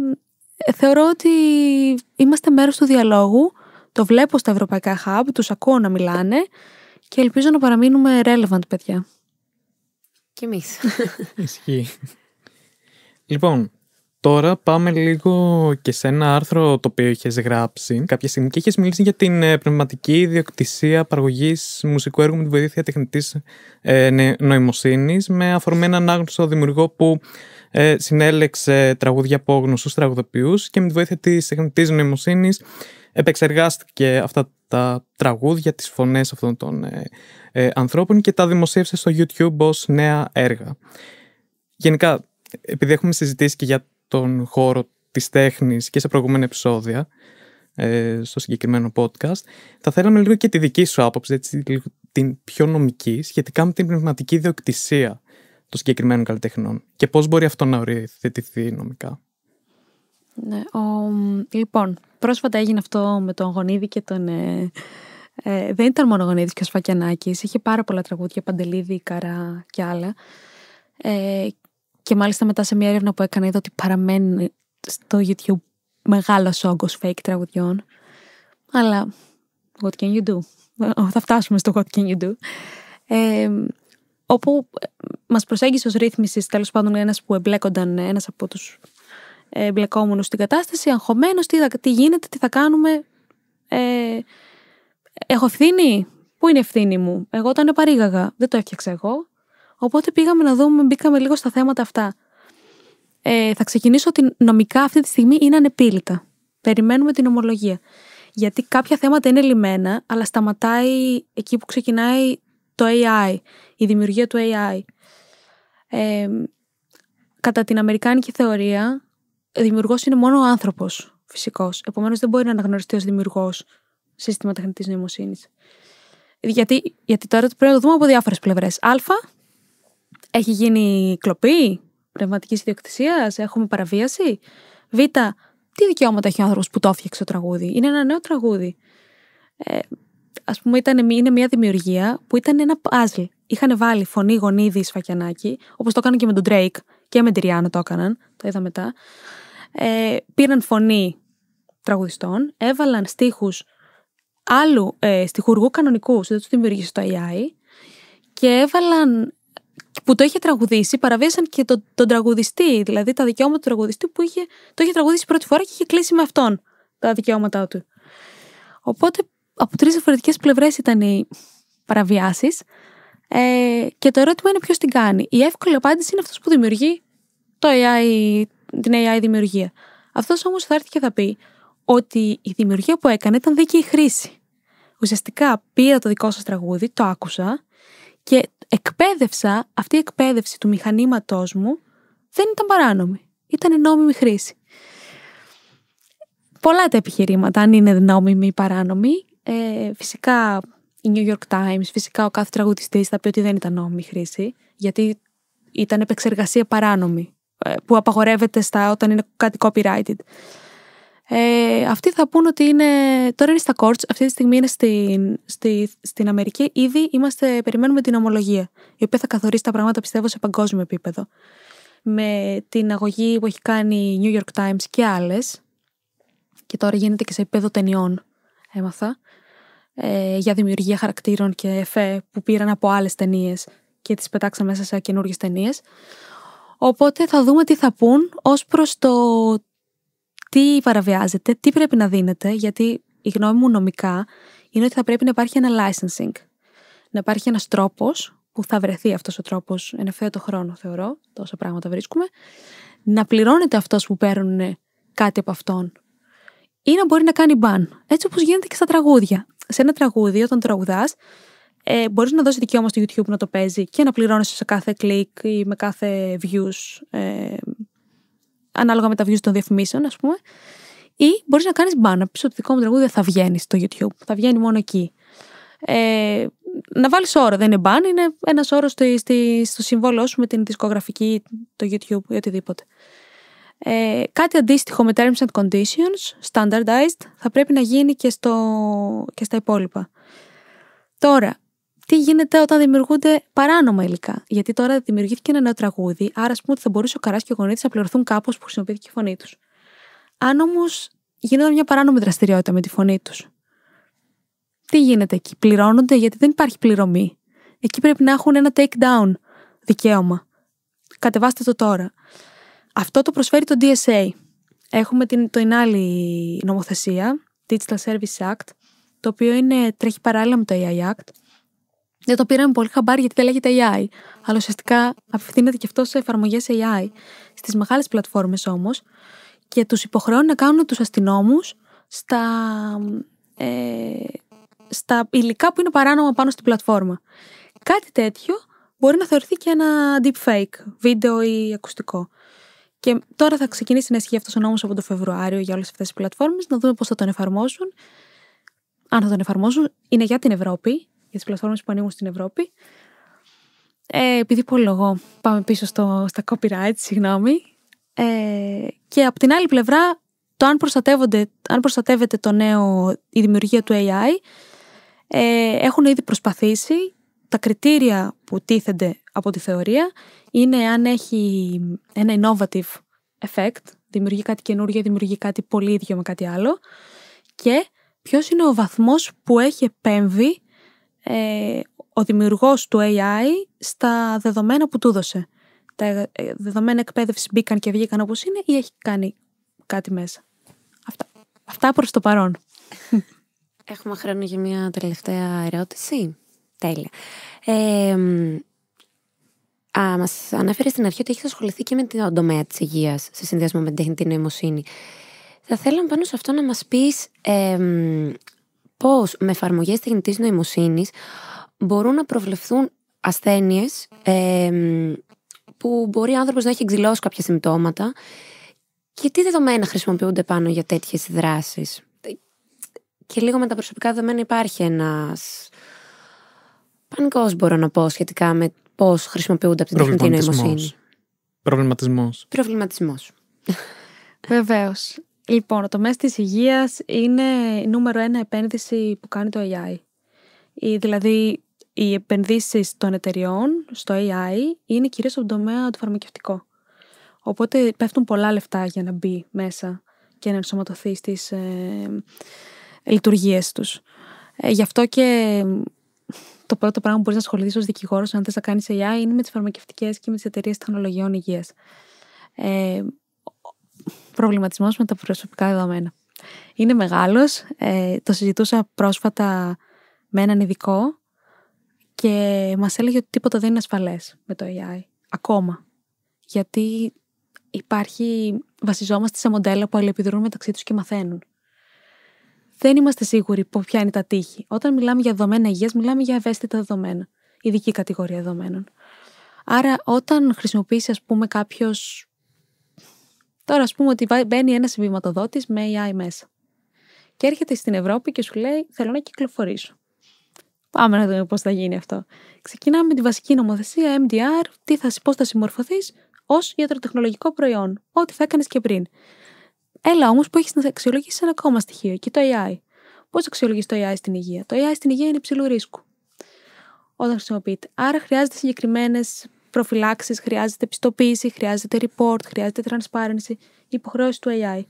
θεωρώ ότι είμαστε μέρος του διαλόγου, το βλέπω στα ευρωπαϊκά hub, τους ακούω να μιλάνε και ελπίζω να παραμείνουμε relevant, παιδιά. Κι εμείς. Ισχύει. Λοιπόν, τώρα πάμε λίγο και σε ένα άρθρο το οποίο είχες γράψει κάποια στιγμή και είχες μιλήσει για την πνευματική ιδιοκτησία παραγωγής μουσικού έργου με τη βοήθεια τεχνητής νοημοσύνης, με αφορμή έναν άγνωστο δημιουργό που συνέλεξε τραγούδια από γνωστούς τραγουδοποιούς και με τη βοήθεια της τεχνητής νοημοσύνης επεξεργάστηκε αυτά τα τραγούδια, τις φωνές αυτών των ανθρώπων και τα δημοσίευσε στο YouTube ως νέα έργα. Γενικά, επειδή έχουμε συζητήσει και για τον χώρο της τέχνης και σε προηγούμενα επεισόδια στο συγκεκριμένο podcast, θα θέλαμε λίγο και τη δική σου άποψη, έτσι, την πιο νομική σχετικά με την πνευματική ιδιοκτησία των συγκεκριμένων καλλιτεχνών και πώς μπορεί αυτό να οριοθετηθεί νομικά. Ναι, λοιπόν, πρόσφατα έγινε αυτό με τον Γονίδη και τον... δεν ήταν μόνο ο Γονίδης και ο Σφακιανάκης, είχε πάρα πολλά τραγούδια, Παντελίδη, Καρά και άλλα. Και μάλιστα μετά σε μια έρευνα που έκανα είδα ότι παραμένει στο YouTube μεγάλος όγκος fake τραγουδιών. Αλλά what can you do? Θα φτάσουμε στο what can you do. Όπου μας προσέγγισε ως ρύθμισης, τέλος πάντων ένας που εμπλέκονταν, ένας από τους εμπλεκόμενους στην κατάσταση, αγχωμένος, τι γίνεται, τι θα κάνουμε. Έχω ευθύνη? Πού είναι η ευθύνη μου? Εγώ όταν παρήγαγα, δεν το έφτιαξα εγώ. Οπότε πήγαμε να δούμε, μπήκαμε λίγο στα θέματα αυτά. Θα ξεκινήσω ότι νομικά αυτή τη στιγμή είναι ανεπίλητα. Περιμένουμε την ομολογία. Γιατί κάποια θέματα είναι λυμμένα, αλλά σταματάει εκεί που ξεκινάει το AI, η δημιουργία του AI. Κατά την αμερικάνικη θεωρία, δημιουργός είναι μόνο ο άνθρωπος φυσικός. Επομένως δεν μπορεί να αναγνωριστεί ως δημιουργός σύστημα τεχνητής νοημοσύνης. Γιατί τώρα πρέπει να το δούμε από διάφορες πλευρές. Α, έχει γίνει κλοπή πνευματικής ιδιοκτησίας, έχουμε παραβίαση. Β, τι δικαιώματα έχει ο άνθρωπος που το έφτιαξε το τραγούδι? Είναι ένα νέο τραγούδι. Ας πούμε, είναι μια δημιουργία που ήταν ένα puzzle. Είχαν βάλει φωνή Γονίδη, Σφακιανάκη, όπως το έκαναν και με τον Drake και με τη Rihanna το έκαναν, το είδα μετά. Πήραν φωνή τραγουδιστών, έβαλαν στίχους άλλου στιχουργού κανονικούς, δεν τους δημιουργήσε το AI, και έβαλαν που το είχε τραγουδήσει, παραβίασαν και τον τραγουδιστή, δηλαδή τα δικαιώματα του τραγουδιστή που το είχε τραγουδήσει πρώτη φορά και είχε κλείσει με αυτόν τα δικαιώματά του. Οπότε από 3 διαφορετικές πλευρές ήταν οι παραβιάσεις, και το ερώτημα είναι ποιος την κάνει. Η εύκολη απάντηση είναι αυτός που δημιουργεί το AI, την AI δημιουργία. Αυτός όμως θα έρθει και θα πει ότι η δημιουργία που έκανε ήταν δίκαιη χρήση. Ουσιαστικά πήρα το δικό σας τραγούδι, το άκουσα και εκπαίδευσα, αυτή η εκπαίδευση του μηχανήματός μου δεν ήταν παράνομη. Ήταν νόμιμη χρήση. Πολλά τα επιχειρήματα, αν είναι νόμιμη ή παράνομη. Φυσικά η New York Times, φυσικά ο κάθε τραγουδιστής θα πει ότι δεν ήταν νόμιμη χρήση, γιατί ήταν επεξεργασία παράνομη, που απαγορεύεται όταν είναι κάτι copyrighted. Αυτοί θα πούν ότι τώρα είναι στα courts, αυτή τη στιγμή είναι στην Αμερική, ήδη περιμένουμε την ομολογία, η οποία θα καθορίσει τα πράγματα, πιστεύω, σε παγκόσμιο επίπεδο. Με την αγωγή που έχει κάνει η New York Times και άλλες, και τώρα γίνεται και σε επίπεδο ταινιών, έμαθα, για δημιουργία χαρακτήρων και εφέ που πήραν από άλλες ταινίες και τις πετάξαν μέσα σε καινούργιες ταινίες. Οπότε θα δούμε τι θα πούν ως προς το τι παραβιάζεται, τι πρέπει να δίνεται, γιατί η γνώμη μου νομικά είναι ότι θα πρέπει να υπάρχει ένα licensing. Να υπάρχει ένας τρόπος που θα βρεθεί αυτός ο τρόπος εν ευθέτω χρόνο, θεωρώ, τόσα πράγματα βρίσκουμε, να πληρώνεται αυτός που παίρνουν κάτι από αυτόν. Ή να μπορεί να κάνει ban, έτσι όπως γίνεται και στα τραγούδια. Σε ένα τραγούδι, όταν τραγουδάς, μπορείς να δώσεις δικαίωμα στο YouTube να το παίζει και να πληρώνεις σε κάθε κλικ ή με κάθε views, ανάλογα με τα views των διαφημίσεων, ας πούμε. Ή μπορείς να κάνεις ban, να πεις ότι το δικό μου τραγούδι δεν θα βγαίνει στο YouTube, θα βγαίνει μόνο εκεί. Να βάλεις όρο, δεν είναι ban, είναι ένας όρος στο συμβόλαιό σου με την δισκογραφική, το YouTube ή οτιδήποτε. Κάτι αντίστοιχο με terms and conditions, standardized, θα πρέπει να γίνει και στα υπόλοιπα. Τώρα, τι γίνεται όταν δημιουργούνται παράνομα υλικά? Γιατί τώρα δημιουργήθηκε ένα νέο τραγούδι, άρα ας πούμε ότι θα μπορούσε ο Καράς και ο Γονίδης να πληρωθούν κάπως που χρησιμοποιήθηκε η φωνή τους. Αν όμως γίνεται μια παράνομη δραστηριότητα με τη φωνή τους, τι γίνεται εκεί? Πληρώνονται? Γιατί δεν υπάρχει πληρωμή. Εκεί πρέπει να έχουν ένα take down δικαίωμα. Κατεβάστε το τώρα. Αυτό το προσφέρει το DSA. Έχουμε την άλλη νομοθεσία, Digital Service Act, το οποίο τρέχει παράλληλα με το AI Act. Δεν το πήραμε πολύ χαμπάρι γιατί δεν λέγεται AI, αλλά ουσιαστικά απευθύνεται και αυτό σε εφαρμογές AI. Στις μεγάλες πλατφόρμες όμως, και τους υποχρεώνει να κάνουν τους αστυνόμους στα υλικά που είναι παράνομα πάνω στην πλατφόρμα. Κάτι τέτοιο μπορεί να θεωρηθεί και ένα deepfake, βίντεο ή ακουστικό. Και τώρα θα ξεκινήσει να ισχύει αυτός ο νόμος από το Φεβρουάριο για όλες αυτές τις πλατφόρμες, να δούμε πώς θα τον εφαρμόσουν. Αν θα τον εφαρμόσουν, είναι για την Ευρώπη. για τις πλατφόρμες που ανοίγουν στην Ευρώπη. Επειδή πολυλογώ, πάμε πίσω στα copyright, συγγνώμη. Και από την άλλη πλευρά, το αν προστατεύεται η δημιουργία του AI, έχουν ήδη προσπαθήσει. Τα κριτήρια που τίθενται από τη θεωρία είναι αν έχει ένα innovative effect, δημιουργεί κάτι καινούργιο, δημιουργεί κάτι πολύ ίδιο με κάτι άλλο, και ποιος είναι ο βαθμός που έχει επέμβει ο δημιουργός του AI στα δεδομένα που του έδωσε. Τα δεδομένα εκπαίδευση μπήκαν και βγήκαν όπως είναι ή έχει κάνει κάτι μέσα. Αυτά προς το παρόν. Έχουμε χρόνο για μια τελευταία ερώτηση. Τέλεια. Μας ανέφερε στην αρχή ότι έχεις ασχοληθεί και με τον τομέα της υγείας σε συνδυασμό με την τεχνητή νοημοσύνη. Θα θέλαμε πάνω σε αυτό να μας πεις πώς με εφαρμογές τεχνητής νοημοσύνης μπορούν να προβλεφθούν ασθένειες που μπορεί ο άνθρωπος να έχει εκδηλώσει κάποια συμπτώματα και τι δεδομένα χρησιμοποιούνται πάνω για τέτοιες δράσεις. Και λίγο με τα προσωπικά δεδομένα υπάρχει ένας πανικός, μπορώ να πω, σχετικά με πώς χρησιμοποιούνται από την τεχνητή νοημοσύνη. Προβληματισμός. Βεβαίως. Λοιπόν, ο τομέας της υγείας είναι η νούμερο 1 επένδυση που κάνει το AI. Δηλαδή, οι επενδύσεις των εταιριών στο AI είναι κυρίως στον τομέα του φαρμακευτικού. Οπότε πέφτουν πολλά λεφτά για να μπει μέσα και να ενσωματωθεί στις λειτουργίες τους. Γι' αυτό και το πρώτο πράγμα που μπορείς να ασχοληθείς ως δικηγόρος, αν θες να κάνεις AI, είναι με τις φαρμακευτικές και με τις εταιρείες τεχνολογιών υγείας. Προβληματισμός με τα προσωπικά δεδομένα. Είναι μεγάλος. Το συζητούσα πρόσφατα με έναν ειδικό και μας έλεγε ότι τίποτα δεν είναι ασφαλές με το AI. Ακόμα. Γιατί βασιζόμαστε σε μοντέλα που αλληλεπιδρούν μεταξύ τους και μαθαίνουν. Δεν είμαστε σίγουροι ποια είναι τα τείχη. Όταν μιλάμε για δεδομένα υγείας, μιλάμε για ευαίσθητα δεδομένα. Ειδική κατηγορία δεδομένων. Άρα, όταν χρησιμοποιήσει, ας πούμε, κάποιος. Τώρα, ας πούμε, ότι μπαίνει ένας συμβηματοδότης με AI μέσα. Και έρχεται στην Ευρώπη και σου λέει: θέλω να κυκλοφορήσω. Πάμε να δούμε πώς θα γίνει αυτό. Ξεκινάμε με τη βασική νομοθεσία, MDR, πώς θα συμμορφωθείς ως ιατροτεχνολογικό προϊόν. Ό,τι θα έκανες και πριν. Έλα όμως που έχεις να αξιολογήσεις ένα ακόμα στοιχείο, και το AI. Πώς αξιολογείς το AI στην υγεία? Το AI στην υγεία είναι υψηλού ρίσκου όταν χρησιμοποιείται. Άρα χρειάζεται συγκεκριμένες προφυλάξεις, χρειάζεται πιστοποίηση, χρειάζεται report, χρειάζεται transparency, υποχρεώσεις του AI.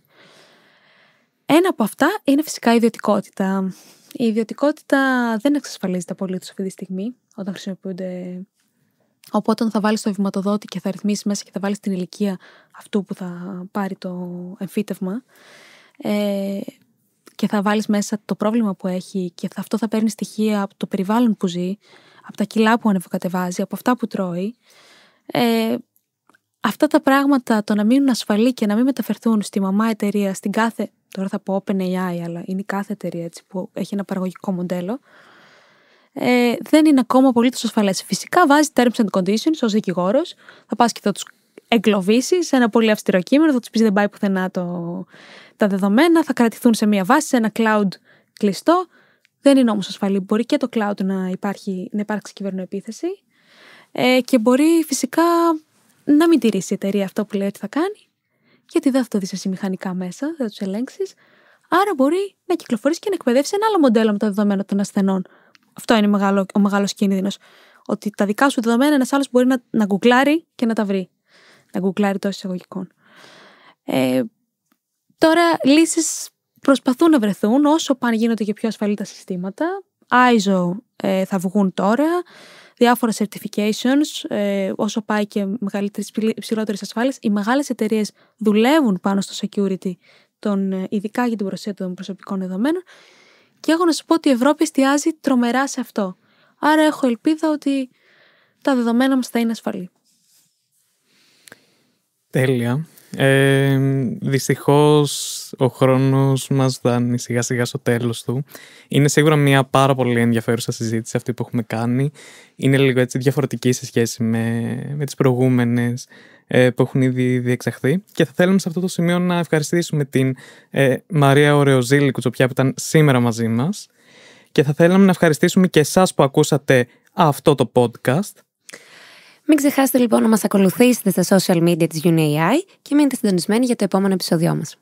Ένα από αυτά είναι φυσικά η ιδιωτικότητα. Η ιδιωτικότητα δεν εξασφαλίζεται απολύτως αυτή τη στιγμή όταν χρησιμοποιούνται. Οπότε, όταν θα βάλεις το βηματοδότη και θα ρυθμίσεις μέσα και θα βάλεις την ηλικία αυτού που θα πάρει το εμφύτευμα και θα βάλεις μέσα το πρόβλημα που έχει και αυτό θα παίρνει στοιχεία από το περιβάλλον που ζει, από τα κιλά που ανεβοκατεβάζει, από αυτά που τρώει, αυτά τα πράγματα, το να μείνουν ασφαλή και να μην μεταφερθούν στη μαμά εταιρεία, στην κάθε, τώρα θα πω OpenAI, αλλά είναι η κάθε εταιρεία έτσι, που έχει ένα παραγωγικό μοντέλο, δεν είναι ακόμα απολύτως ασφαλές. Φυσικά βάζει terms and conditions ως δικηγόρος, θα πας και θα τους εγκλωβίσεις σε ένα πολύ αυστηρό κείμενο, θα τους πεις δεν πάει πουθενά τα δεδομένα, θα κρατηθούν σε μία βάση, σε ένα cloud κλειστό. Δεν είναι όμως ασφαλή. Μπορεί και το cloud να υπάρξει κυβερνοεπίθεση και μπορεί φυσικά να μην τηρήσει η εταιρεία αυτό που λέει ότι θα κάνει, γιατί δεν θα το δεις εσύ μηχανικά μέσα, δεν θα τους ελέγξεις. Άρα μπορεί να κυκλοφορήσει και να εκπαιδεύσει ένα άλλο μοντέλο με τα δεδομένα των ασθενών. Αυτό είναι ο μεγάλος κίνδυνος. Ότι τα δικά σου δεδομένα ένας άλλος μπορεί να γκουγκλάρει και να τα βρει. Να γκουγκλάρει τόσο εισαγωγικών. Τώρα λύσεις προσπαθούν να βρεθούν όσο πάνε γίνονται και πιο ασφαλή τα συστήματα. ISO θα βγουν τώρα. Διάφορα certifications, όσο πάει και υψηλότερης ασφάλειας. Οι μεγάλες εταιρείες δουλεύουν πάνω στο security, ειδικά για την προστασία των προσωπικών δεδομένων. Και έχω να σου πω ότι η Ευρώπη εστιάζει τρομερά σε αυτό. Άρα έχω ελπίδα ότι τα δεδομένα μας θα είναι ασφαλή. Τέλεια. Δυστυχώς ο χρόνος μας φτάνει σιγά σιγά στο τέλος του. Είναι σίγουρα μια πάρα πολύ ενδιαφέρουσα συζήτηση αυτή που έχουμε κάνει. Είναι λίγο έτσι διαφορετική σε σχέση με τις προηγούμενες που έχουν ήδη διεξαχθεί. Και θα θέλαμε σε αυτό το σημείο να ευχαριστήσουμε την Μαρία Ωρεοζήλη Κουτσοπιά που ήταν σήμερα μαζί μας. Και θα θέλαμε να ευχαριστήσουμε και εσάς που ακούσατε αυτό το podcast. Μην ξεχάσετε λοιπόν να μας ακολουθήσετε στα social media της UniAI και μείνετε συντονισμένοι για το επόμενο επεισόδιό μας.